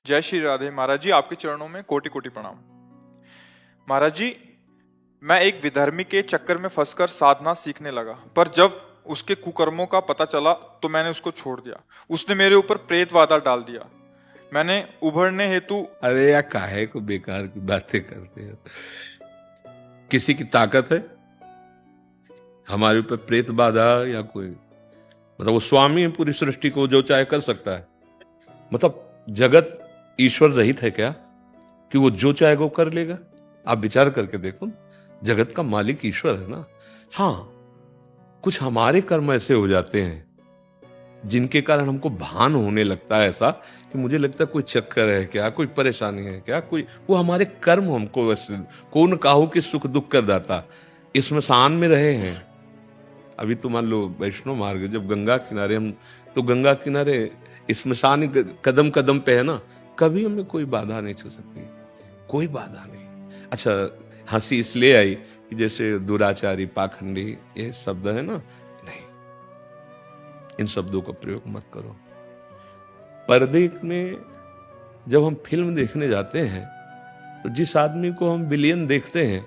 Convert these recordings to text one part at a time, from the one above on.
जय श्री राधे। महाराज जी, आपके चरणों में कोटि कोटि प्रणाम। महाराज जी, मैं एक विधर्मी के चक्कर में फंसकर साधना सीखने लगा, पर जब उसके कुकर्मों का पता चला तो मैंने उसको छोड़ दिया। उसने मेरे ऊपर प्रेत वादा डाल दिया। मैंने उभरने हेतु अरे या काहे को बेकार की बातें करते हो। किसी की ताकत है हमारे ऊपर प्रेत बाधा या कोई, मतलब वो स्वामी है पूरी सृष्टि को, जो चाहे कर सकता है। मतलब जगत ईश्वर रहित है क्या कि वो जो चाहे वो कर लेगा? आप विचार करके देखो, जगत का मालिक ईश्वर है ना। हाँ, कुछ हमारे कर्म ऐसे हो जाते हैं जिनके कारण हमको भान होने लगता है ऐसा कि मुझे लगता है कोई चक्कर है क्या, कोई परेशानी है क्या, कोई वो हमारे कर्म हमको कौन काहू कि सुख दुख कर दाता। इस स्मशान में रहे हैं अभी तो मान लो वैष्णो मार्ग, जब गंगा किनारे हम, तो गंगा किनारे स्मशान कदम कदम पे है ना, कभी हमें कोई बाधा नहीं छू सकती, कोई बाधा नहीं। अच्छा, हंसी इसलिए आई कि जैसे दुराचारी, पाखंडी ये शब्द है ना, नहीं, इन शब्दों का प्रयोग मत करो। पर्दे में जब हम फिल्म देखने जाते हैं तो जिस आदमी को हम विलियन देखते हैं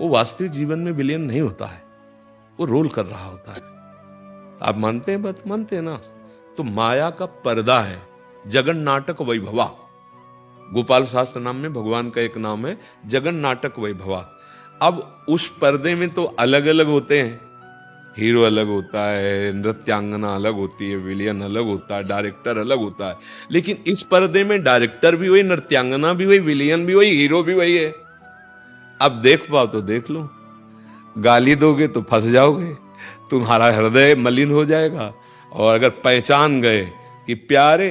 वो वास्तविक जीवन में विलियन नहीं होता है, वो रोल कर रहा होता है। आप मानते हैं बात? मानते हैं ना? तो माया का पर्दा है जगन नाटक वैभवा। गोपाल शास्त्र नाम में भगवान का एक नाम है जगन नाटक वैभवा। अब उस पर्दे में तो अलग अलग होते हैं, हीरो अलग होता है, नृत्यांगना अलग होती है, विलियन अलग होता है, डायरेक्टर अलग होता है। लेकिन इस पर्दे में डायरेक्टर भी वही, नृत्यांगना भी वही, विलियन भी वही, हीरो भी वही है। अब देख पाओ तो देख लो, गाली दोगे तो फंस जाओगे, तुम्हारा हृदय मलिन हो जाएगा। और अगर पहचान गए कि प्यारे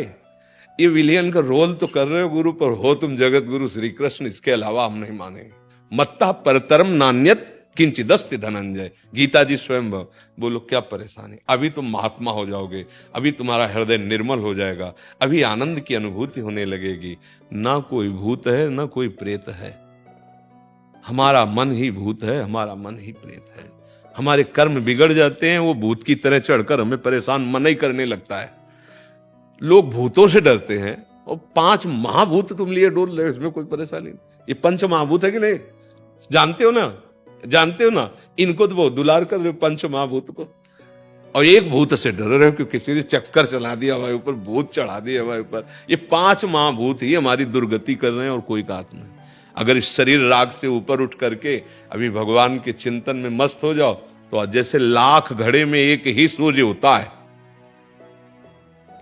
ये विलियन का रोल तो कर रहे हो गुरु, पर हो तुम जगत गुरु श्री कृष्ण, इसके अलावा हम नहीं मानेंगे। मत्ता परतरम नान्यत किंचिदस्ति धनंजय, गीता जी स्वयं। बोलो क्या परेशानी, अभी तुम महात्मा हो जाओगे, अभी तुम्हारा हृदय निर्मल हो जाएगा, अभी आनंद की अनुभूति होने लगेगी। ना कोई भूत है ना कोई प्रेत है, हमारा मन ही भूत है, हमारा मन ही प्रेत है। हमारे कर्म बिगड़ जाते हैं, वो भूत की तरह चढ़कर हमें परेशान मन ही करने लगता है। लोग भूतों से डरते हैं और 5 महाभूत तुम लिए डोल रहे हो, इसमें कोई परेशानी नहीं। ये 5 महाभूत है कि नहीं? जानते हो ना, जानते हो ना, इनको तो बहुत दुलार कर रहे हो 5 महाभूत को, और एक भूत से डर रहे हो कि किसी ने चक्कर चला दिया हमारे ऊपर, भूत चढ़ा दिया हमारे ऊपर। ये 5 महाभूत ही हमारी दुर्गति कर रहे हैं और कोई बात नहीं। अगर इस शरीर राग से ऊपर उठ करके अभी भगवान के चिंतन में मस्त हो जाओ तो जैसे लाख घड़े में एक ही सूर्य होता है,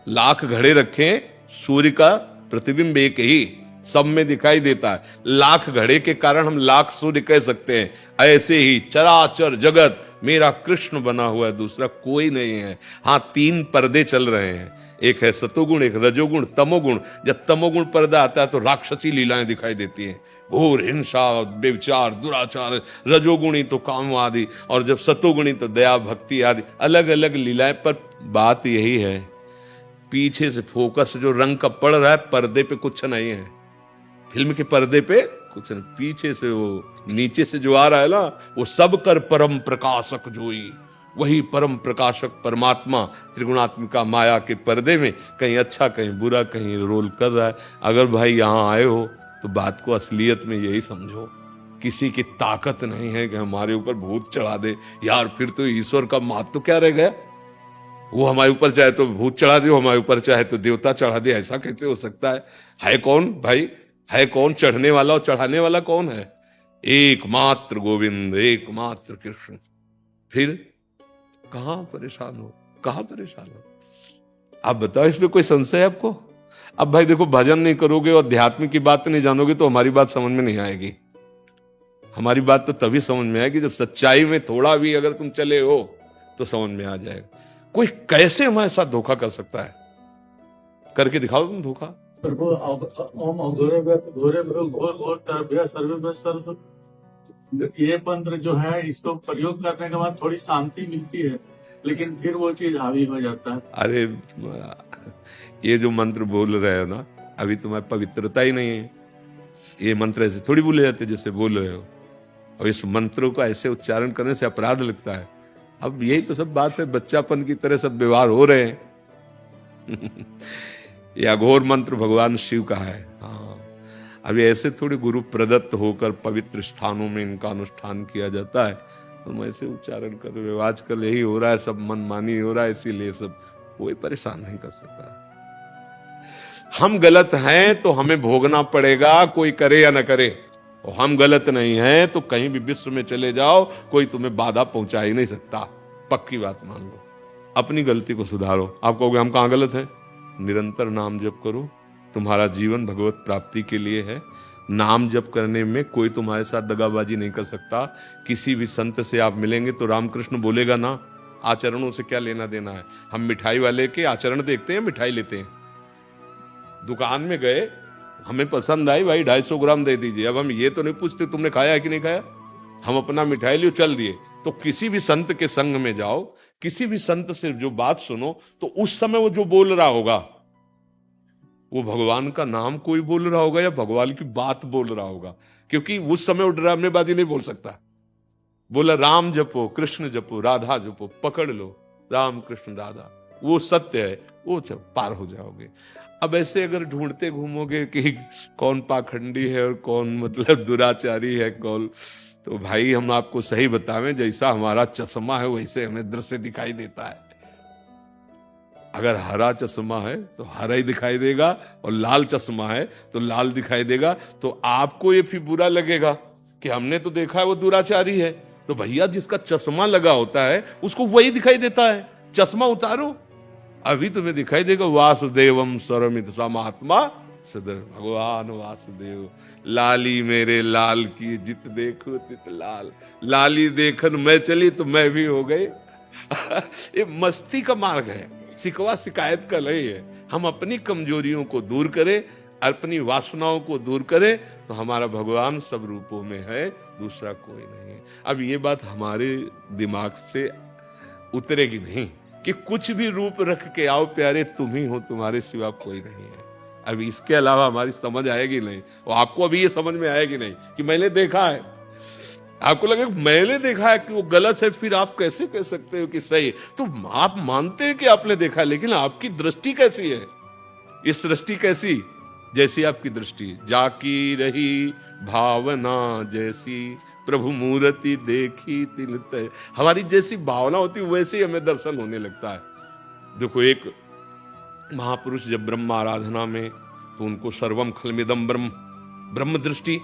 लाख घड़े रखें, सूर्य का प्रतिबिंब एक ही सब में दिखाई देता है। लाख घड़े के कारण हम लाख सूर्य कह सकते हैं। ऐसे ही चराचर जगत मेरा कृष्ण बना हुआ है, दूसरा कोई नहीं है। हाँ, 3 पर्दे चल रहे हैं, एक है सतोगुण, एक रजोगुण, तमोगुण। जब तमोगुण पर्दा आता है तो राक्षसी लीलाएं दिखाई देती हैं, घोर हिंसा, व्यभिचार, दुराचार। रजोगुणी तो काम आदि, और जब सतोगुणी तो दया, भक्ति आदि, अलग अलग लीलाएं। पर बात यही है, पीछे से फोकस जो रंग का पड़ रहा है, पर्दे पे कुछ नहीं है, फिल्म के पर्दे पे कुछ नहीं। पीछे से वो नीचे से जो आ रहा है ना, वो सब कर परम प्रकाशक जोई, वही परम प्रकाशक परमात्मा त्रिगुणात्मिका माया के पर्दे में कहीं अच्छा कहीं बुरा कहीं रोल कर रहा है। अगर भाई यहां आए हो तो बात को असलियत में यही समझो, किसी की ताकत नहीं है कि हमारे ऊपर भूत चढ़ा दे। यार फिर तो ईश्वर का महत्व क्या रह गया? वो हमारे ऊपर चाहे तो भूत चढ़ा दे, हमारे ऊपर चाहे तो देवता चढ़ा दे, ऐसा कैसे हो सकता है कौन भाई? है कौन चढ़ने वाला और चढ़ाने वाला कौन है? एकमात्र गोविंद, एकमात्र कृष्ण। फिर कहां परेशान हो, कहां परेशान हो? आप बताओ, इसमें कोई संशय है आपको? अब भाई देखो, भजन नहीं करोगे और अध्यात्म की बात नहीं जानोगे तो हमारी बात समझ में नहीं आएगी। हमारी बात तो तभी समझ में आएगी जब सच्चाई में थोड़ा भी अगर तुम चले हो तो समझ में आ जाएगा। कोई कैसे हमारे साथ धोखा कर सकता है? करके दिखाओ तुम धोखा। ये मंत्र जो है, इसको प्रयोग करने के बाद थोड़ी शांति मिलती है, लेकिन फिर वो चीज हावी हो जाता है। अरे ये जो मंत्र बोल रहे हो ना, अभी तुम्हारी पवित्रता ही नहीं है। ये मंत्र ऐसे थोड़ी बोले जाते जैसे बोल रहे हो, और इस मंत्रों का ऐसे उच्चारण करने से अपराध लगता है। अब यही तो सब बात है, बच्चापन की तरह सब व्यवहार हो रहे हैं। ये अघोर मंत्र भगवान शिव का है। हाँ, अभी ऐसे थोड़ी गुरु प्रदत्त होकर पवित्र स्थानों में इनका अनुष्ठान किया जाता है, तुम ऐसे उच्चारण कर रहे हो। आजकल यही हो रहा है, सब मनमानी हो रहा है, इसीलिए सब कोई परेशान नहीं कर सकता। हम गलत हैं तो हमें भोगना पड़ेगा, कोई करे या न करे। और हम गलत नहीं हैं तो कहीं भी विश्व में चले जाओ, कोई तुम्हें बाधा पहुंचा ही नहीं सकता। पक्की बात मान लो, अपनी गलती को सुधारो। आप कहोगे हम कहां गलत हैं? निरंतर नाम जप करो, तुम्हारा जीवन भगवत प्राप्ति के लिए है। नाम जप करने में कोई तुम्हारे साथ दगाबाजी नहीं कर सकता। किसी भी संत से आप मिलेंगे तो रामकृष्ण बोलेगा ना, आचरणों से क्या लेना देना है। हम मिठाई वाले के आचरण देखते हैं, मिठाई लेते हैं। दुकान में गए, हमें पसंद आई, भाई 250 ग्राम दे दीजिए। अब हम ये तो नहीं पूछते तुमने खाया है कि नहीं खाया, हम अपना मिठाई लियो चल दिए। तो किसी भी संत के संग में जाओ, किसी भी संत से जो बात सुनो, तो उस समय वो जो बोल रहा होगा वो भगवान का नाम कोई बोल रहा होगा या भगवान की बात बोल रहा होगा। क्योंकि उस समय वो ड्रामेबाजी नहीं बोल सकता। बोला राम जपो, कृष्ण जपो, राधा जपो, पकड़ लो राम कृष्ण राधा, वो सत्य है, वो पार हो जाओगे। अब ऐसे अगर ढूंढते घूमोगे कि कौन पाखंडी है और कौन मतलब दुराचारी है कौन, तो भाई हम आपको सही बतावें, जैसा हमारा चश्मा है वैसे हमें दृश्य दिखाई देता है। अगर हरा चश्मा है तो हरा ही दिखाई देगा, और लाल चश्मा है तो लाल दिखाई देगा। तो आपको ये फिर बुरा लगेगा कि हमने तो देखा है वो दुराचारी है। तो भैया जिसका चश्मा लगा होता है उसको वही दिखाई देता है। चश्मा उतारो, अभी तुम्हें दिखाई देगा वासुदेवम सर्वमित समात्मा सदर, भगवान वासुदेव। लाली मेरे लाल की जित देखो तित लाल, लाली देखन मैं चली तो मैं भी हो गई। ये मस्ती का मार्ग है, शिकवा शिकायत का नहीं है। हम अपनी कमजोरियों को दूर करें, अपनी वासनाओं को दूर करें, तो हमारा भगवान सब रूपों में है, दूसरा कोई नहीं है। अब ये बात हमारे दिमाग से उतरेगी नहीं कि कुछ भी रूप रख के आओ प्यारे, तुम ही हो, तुम्हारे सिवा कोई नहीं है। अब इसके अलावा हमारी समझ आएगी नहीं, और आपको अभी ये समझ में आएगी नहीं कि मैंने देखा है। आपको लगे मैंने देखा है कि वो गलत है, फिर आप कैसे कह सकते हो कि सही? तो आप मानते हैं कि आपने देखा, लेकिन आपकी दृष्टि कैसी है? इस सृष्टि कैसी? जैसी आपकी दृष्टि, जाकी रही भावना जैसी प्रभु मूर्ति देखी तिल तय। हमारी जैसी भावना होती वैसे ही हमें दर्शन होने लगता है। देखो, एक महापुरुष जब ब्रह्म आराधना में, तो उनको सर्वम खलमिदम ब्रह्म, ब्रह्म दृष्टि।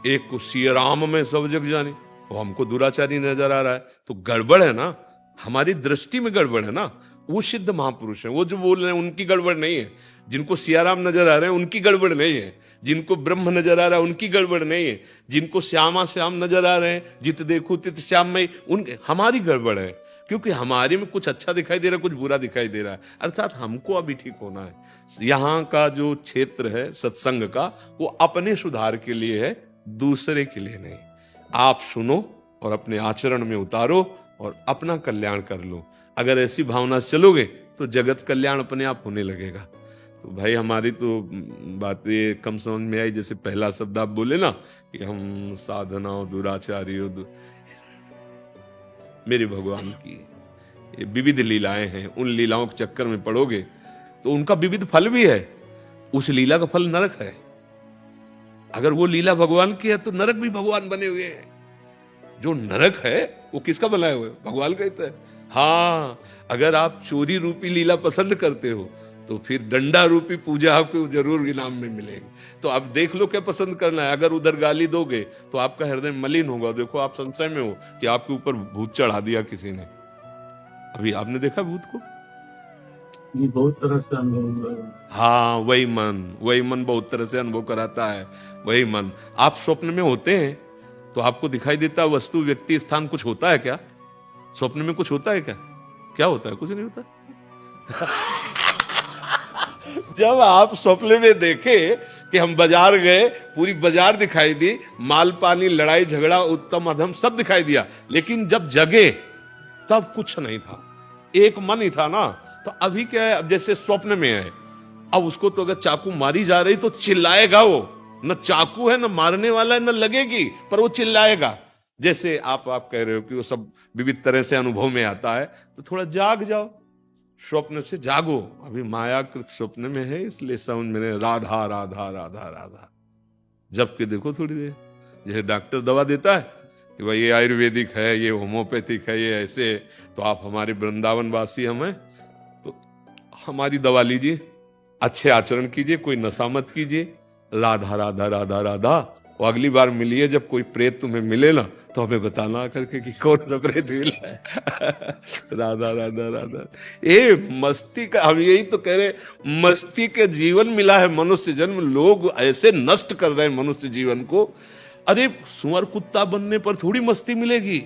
एक को सिया राम में सब जग जाने, वो हमको दुराचारी नजर आ रहा है, तो गड़बड़ है ना, हमारी दृष्टि में गड़बड़ है ना। वो सिद्ध महापुरुष हैं, वो जो बोल रहे हैं उनकी गड़बड़ नहीं है। जिनको सियाराम नजर आ रहे हैं उनकी गड़बड़ नहीं है, जिनको ब्रह्म नजर आ रहा है उनकी गड़बड़ नहीं है, जिनको श्यामा श्याम नजर आ रहे हैं, जित देखो तित श्याममय, उनके हमारी गड़बड़ है। क्योंकि हमारे में कुछ अच्छा दिखाई दे रहा है, कुछ बुरा दिखाई दे रहा है। अर्थात हमको अभी ठीक होना है। यहाँ का जो क्षेत्र है सत्संग का, वो अपने सुधार के लिए है, दूसरे के लिए नहीं। आप सुनो और अपने आचरण में उतारो और अपना कल्याण कर लो। अगर ऐसी भावना से चलोगे तो जगत कल्याण अपने आप होने लगेगा। तो भाई हमारी तो बातें कम समझ में आई। जैसे पहला शब्द आप बोले ना कि हम साधना दुराचारी, मेरे भगवान की ये विविध लीलाएं हैं। उन लीलाओं के चक्कर में पड़ोगे तो उनका विविध फल भी है। उस लीला का फल नरक है। अगर वो लीला भगवान की है तो नरक भी भगवान बने हुए हैं। जो नरक है वो किसका बनाया हुआ है? भगवान कहता है। हाँ, अगर आप चोरी रूपी लीला पसंद करते हो तो फिर डंडा रूपी पूजा आपको जरूर इनाम में मिलेगी। तो आप देख लो क्या पसंद करना है। अगर उधर गाली दोगे तो आपका हृदय मलिन होगा। देखो, आप संशय में हो कि आपके ऊपर भूत चढ़ा दिया किसी ने। अभी आपने देखा भूत को? जी, बहुत तरह से अनुभव। हाँ, वही मन बहुत तरह से अनुभव कराता है। वही मन, आप स्वप्न में होते हैं तो आपको दिखाई देता है वस्तु, व्यक्ति, स्थान। कुछ होता है क्या स्वप्न में? कुछ होता है क्या? क्या होता है? कुछ नहीं होता। जब आप स्वप्न में देखे कि हम बाजार गए, पूरी बाजार दिखाई दी, माल पानी, लड़ाई झगड़ा, उत्तम अधम सब दिखाई दिया, लेकिन जब जगे तब कुछ नहीं था, एक मन ही था ना। तो अभी क्या है, अब जैसे स्वप्न में है, अब उसको तो अगर चाकू मारी जा रही तो चिल्लाएगा वो। न चाकू है, न मारने वाला है, न लगेगी, पर वो चिल्लाएगा। जैसे आप कह रहे हो कि वो सब विविध तरह से अनुभव में आता है, तो थोड़ा जाग जाओ, स्वप्न से जागो, अभी मायाकृत स्वप्न में है, इसलिए समझ में राधा राधा राधा राधा। जबकि देखो थोड़ी देर, जैसे डॉक्टर दवा देता है कि भाई ये आयुर्वेदिक है, ये होम्योपैथिक है, ये ऐसे, तो आप हमारे वृंदावन वासी हम हैं, तो हमारी दवा लीजिए, अच्छे आचरण कीजिए, कोई नशा मत कीजिए, राधा राधा राधा राधा। और अगली बार मिलिए, जब कोई प्रेत तुम्हें मिले ना, तो हमें बताना करके कि कौन सा प्रेत मिला है। राधा राधा राधा। ये मस्ती का, हम यही तो कह रहे, मस्ती के जीवन मिला है मनुष्य जन्म। लोग ऐसे नष्ट कर रहे हैं मनुष्य जीवन को। अरे सुअर कुत्ता बनने पर थोड़ी मस्ती मिलेगी।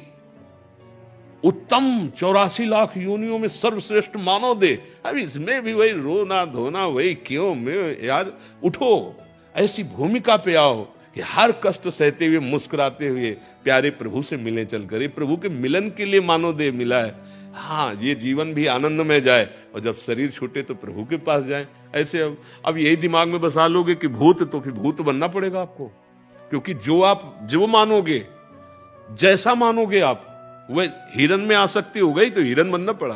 उत्तम 84 लाख योनियों में सर्वश्रेष्ठ मानव दे, अब इसमें भी वही रोना धोना, वही क्यों में यार। उठो, ऐसी भूमिका पे आओ कि हर कष्ट सहते हुए मुस्कुराते हुए प्यारे प्रभु से मिले चल कर। प्रभु के मिलन के लिए मानव देह मिला है। हाँ, ये जीवन भी आनंद में जाए, और जब शरीर छूटे तो प्रभु के पास जाए। ऐसे अब यही दिमाग में बसा लोगे कि भूत, तो फिर भूत बनना पड़ेगा आपको, क्योंकि जो मानोगे, जैसा मानोगे आप, वह हिरन में आसक्ति हो गई तो हिरन बनना पड़ा।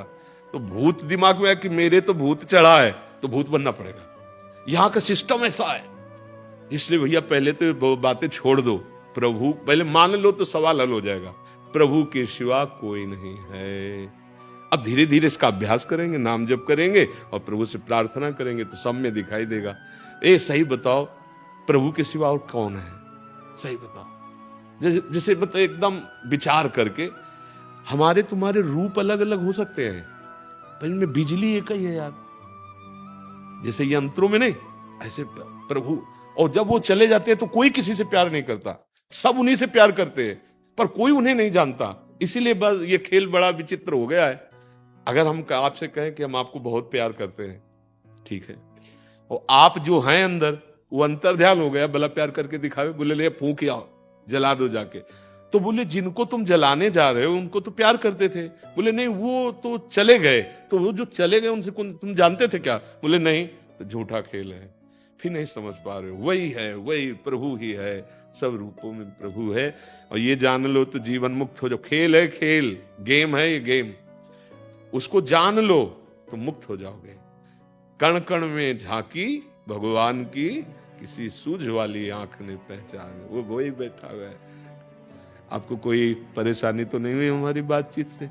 तो भूत दिमाग में है कि मेरे तो भूत चढ़ा है, तो भूत बनना पड़ेगा। यहां का सिस्टम ऐसा है। इसलिए भैया पहले तो बातें छोड़ दो, प्रभु पहले मान लो तो सवाल हल हो जाएगा। प्रभु के सिवा कोई नहीं है। अब धीरे धीरे इसका अभ्यास करेंगे, नाम जप करेंगे और प्रभु से प्रार्थना करेंगे तो सब में दिखाई देगा। ए सही बताओ, प्रभु के सिवा और कौन है? सही बताओ। जैसे मतलब एकदम विचार करके, हमारे तुम्हारे रूप अलग अलग हो सकते हैं, पर इनमें बिजली एक ही है यार। जैसे यंत्रों में नहीं, ऐसे प्रभु। और जब वो चले जाते हैं तो कोई किसी से प्यार नहीं करता, सब उन्हीं से प्यार करते हैं, पर कोई उन्हें नहीं जानता। इसीलिए बस ये खेल बड़ा विचित्र हो गया है। अगर हम आपसे कहें कि हम आपको बहुत प्यार करते हैं, ठीक है, और आप जो हैं अंदर वो अंतर ध्यान हो गया, भला प्यार करके दिखावे, बोले ले फूंक आओ, जला दो जाके। तो बोले जिनको तुम जलाने जा रहे हो उनको तो प्यार करते थे। बोले नहीं, वो तो चले गए। तो वो जो चले गए उनसे तुम जानते थे क्या? बोले नहीं। तो झूठा खेल है, फिर नहीं समझ पा रहे हो। वही है, वही प्रभु ही है, सब रूपों में प्रभु है। और ये जान लो तो जीवन मुक्त हो जाओ। खेल है, खेल, गेम है ये, गेम, उसको जान लो तो मुक्त हो जाओगे। कण कण में झांकी भगवान की, किसी सूझ वाली आंख ने पहचान, वो वही बैठा हुआ है। आपको कोई परेशानी तो नहीं हुई हमारी बातचीत से?